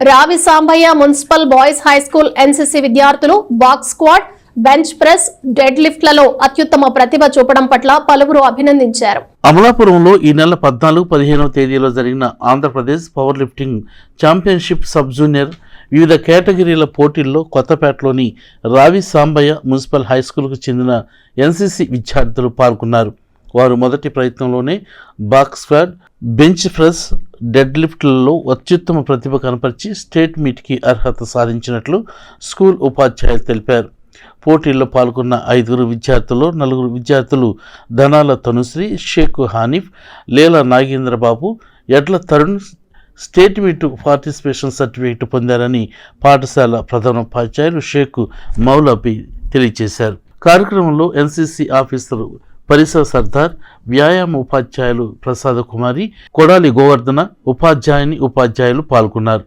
రావి Sambaiah municipal boys high school NCC విద్యార్థులు box squad, bench press, dead లిఫ్ట్లలో అత్యుత్తమ ప్రతిభ చూపడం పట్ల పలువురు అభినందించారు. అమలాపురంలో ఈ నెల 14-15వ తేదీలో జరిగిన Andhra Pradesh power lifting championship sub junior వివిధ కేటగిరీల పోటీల్లో కొత్తపేటలోని రావి సాంబయ్య మున్సిపల్ హై స్కూల్కు చెందిన ఎన్సీసీ విద్యార్థులు పాల్గొన్నారు. వారు మొదటి ప్రయత్నంలోనే box squad, bench press, dead లిఫ్ట్లలో అత్యుత్తమ ప్రతిభ కనపరిచి స్టేట్ మీట్కి అర్హత సాధించినట్లు స్కూల్ ఉపాధ్యాయులు తెలిపారు. పోటీల్లో పాల్గొన్న 5 విద్యార్థుల్లో 4 విద్యార్థులు ధనాల తనుశ్రీ, షేక్ హానిఫ్, లేలా నాగేంద్రబాబు, ఎడ్ల Tarun state meet participation certificate పొందారని పాఠశాల ప్రధానోపాధ్యాయులు షేక్ మౌలబీ తెలియజేశారు. కార్యక్రమంలో ఎన్సీసీ ఆఫీసర్ పరిసర సర్దార్, వ్యాయామ ఉపాధ్యాయులు ప్రసాద కుమారి, కొడాలి గోవర్ధన, ఉపాధ్యాయులు పాల్గొన్నారు.